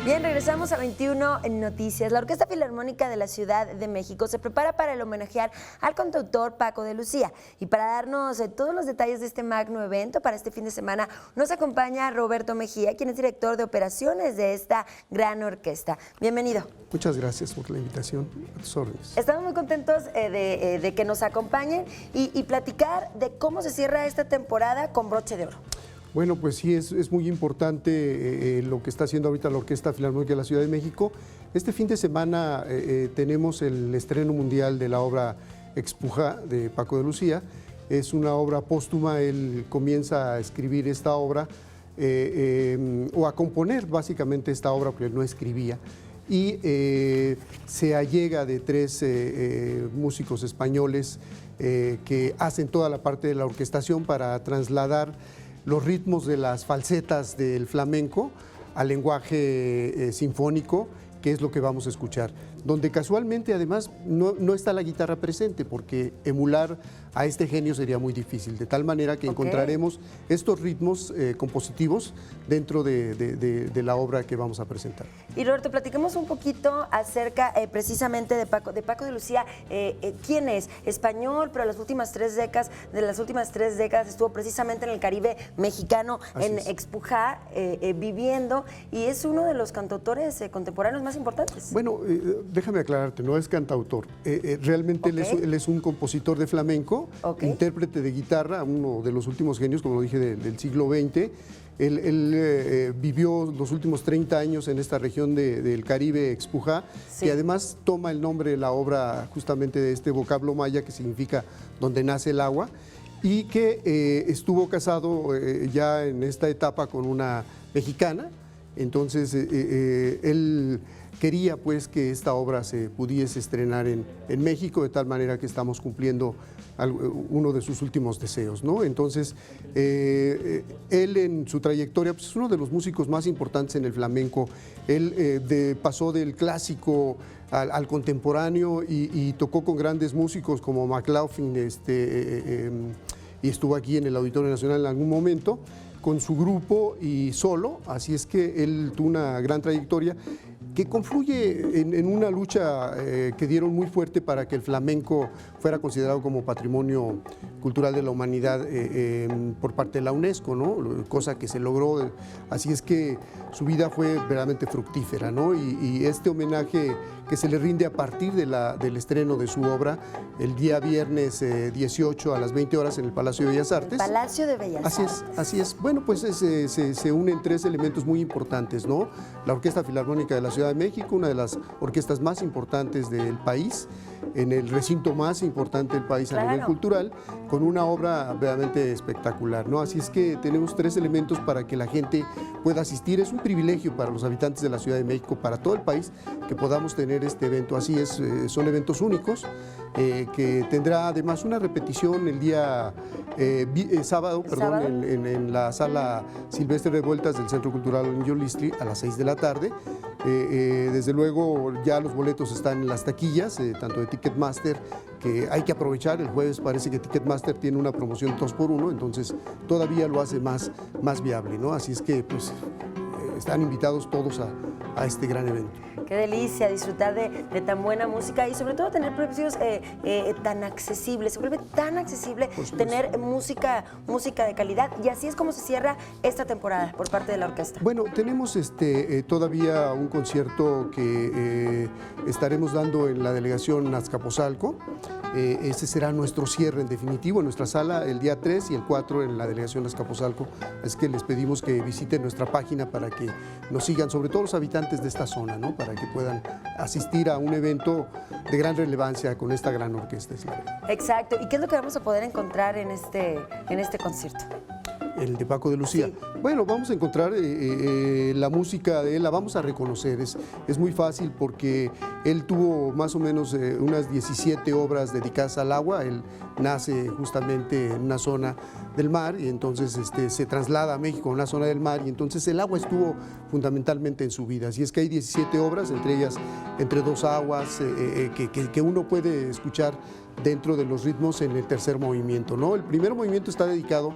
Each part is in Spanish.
Bien, regresamos a 21 Noticias. La Orquesta Filarmónica de la Ciudad de México se prepara para el homenajear al cantautor Paco de Lucía. Y para darnos todos los detalles de este magno evento para este fin de semana, nos acompaña Roberto Mejía, quien es director de operaciones de esta gran orquesta. Bienvenido. Muchas gracias por la invitación. A tus órdenes. Estamos muy contentos de que nos acompañen y platicar de cómo se cierra esta temporada con broche de oro. Bueno, pues sí, es muy importante lo que está haciendo ahorita la Orquesta Filarmónica de la Ciudad de México. Este fin de semana tenemos el estreno mundial de la obra Expuja de Paco de Lucía. Es una obra póstuma, él comienza a escribir esta obra o a componer básicamente esta obra porque él no escribía. Y se allega de tres músicos españoles que hacen toda la parte de la orquestación para trasladar los ritmos de las falsetas del flamenco al lenguaje sinfónico, que es lo que vamos a escuchar, donde casualmente además no está la guitarra presente, porque emular a este genio sería muy difícil, de tal manera que encontraremos estos ritmos compositivos dentro de la obra que vamos a presentar. Y Roberto, platiquemos un poquito acerca precisamente de Paco de Lucía. ¿Quién es? Español, pero las últimas tres décadas estuvo precisamente en el Caribe mexicano, en Expuja, viviendo, y es uno de los cantautores contemporáneos más importantes. Bueno, déjame aclararte, no es cantautor. Realmente él es un compositor de flamenco, intérprete de guitarra, uno de los últimos genios, como lo dije, del siglo XX. Él vivió los últimos 30 años en esta región del Caribe, Expuja, y además toma el nombre de la obra justamente de este vocablo maya que significa donde nace el agua, y que estuvo casado ya en esta etapa con una mexicana. Entonces él quería pues que esta obra se pudiese estrenar en México, de tal manera que estamos cumpliendo uno de sus últimos deseos, ¿no? Entonces él en su trayectoria pues, es uno de los músicos más importantes en el flamenco. Él pasó del clásico al contemporáneo y tocó con grandes músicos como McLaughlin, y estuvo aquí en el Auditorio Nacional en algún momento con su grupo y solo, así es que él tuvo una gran trayectoria que confluye en una lucha que dieron muy fuerte para que el flamenco fuera considerado como patrimonio cultural de la humanidad por parte de la UNESCO, ¿no? Cosa que se logró, así es que su vida fue verdaderamente fructífera, ¿no? Y este homenaje que se le rinde a partir del estreno de su obra el día viernes 18 a las 20 horas en el Palacio de Bellas Artes. Palacio de Bellas Artes. Así es. Bueno, pues se unen tres elementos muy importantes, ¿no? La Orquesta Filarmónica de la Ciudad de México, una de las orquestas más importantes del país, en el recinto más importante del país a nivel cultural, con una obra verdaderamente espectacular, ¿no? Así es que tenemos tres elementos para que la gente pueda asistir. Es un privilegio para los habitantes de la Ciudad de México, para todo el país, que podamos tener este evento. Así es, son eventos únicos, que tendrá además una repetición el día sábado, en la Sala Silvestre Revueltas del Centro Cultural Niño Listri a las 6 de la tarde. Desde luego ya los boletos están en las taquillas, tanto de Ticketmaster, que hay que aprovechar. El jueves parece que Ticketmaster tiene una promoción 2x1, entonces todavía lo hace más viable, ¿no? Así es que pues están invitados todos a este gran evento. Qué delicia disfrutar de tan buena música y sobre todo tener precios tan accesibles. Se vuelve tan accesible tener música de calidad, y así es como se cierra esta temporada por parte de la orquesta. Bueno, tenemos todavía un concierto que estaremos dando en la delegación Azcapotzalco. Ese será nuestro cierre en definitivo en nuestra sala el día 3 y el 4 en la delegación Azcapotzalco. Es que les pedimos que visiten nuestra página para que nos sigan, sobre todo los habitantes de esta zona, ¿no? Para que puedan asistir a un evento de gran relevancia con esta gran orquesta. Exacto. ¿Y qué es lo que vamos a poder encontrar en este concierto? El de Paco de Lucía. Sí. Bueno, vamos a encontrar la música de él, la vamos a reconocer. Es muy fácil porque él tuvo más o menos unas 17 obras dedicadas al agua. Él nace justamente en una zona del mar y entonces se traslada a México, a una zona del mar, y entonces el agua estuvo fundamentalmente en su vida. Así es que hay 17 obras, entre ellas Entre dos aguas, que uno puede escuchar dentro de los ritmos en el tercer movimiento, ¿no? El primer movimiento está dedicado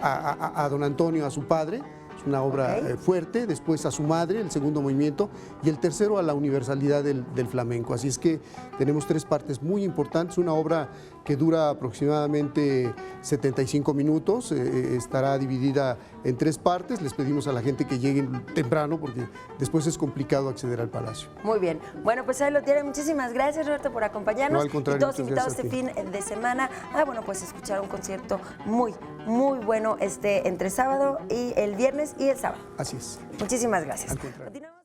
a don Antonio, a su padre una obra fuerte, después a su madre, el segundo movimiento, y el tercero a la universalidad del flamenco. Así es que tenemos 3 partes muy importantes, una obra que dura aproximadamente 75 minutos, estará dividida en 3 partes. Les pedimos a la gente que lleguen temprano porque después es complicado acceder al Palacio. Muy bien, bueno, pues ahí lo tienen. Muchísimas gracias, Roberto, por acompañarnos. No, al contrario, y todos invitados este fin de semana bueno, pues escuchar un concierto muy bueno entre sábado y el viernes y el sábado. Así es. Muchísimas gracias. Al contrario. Continuamos.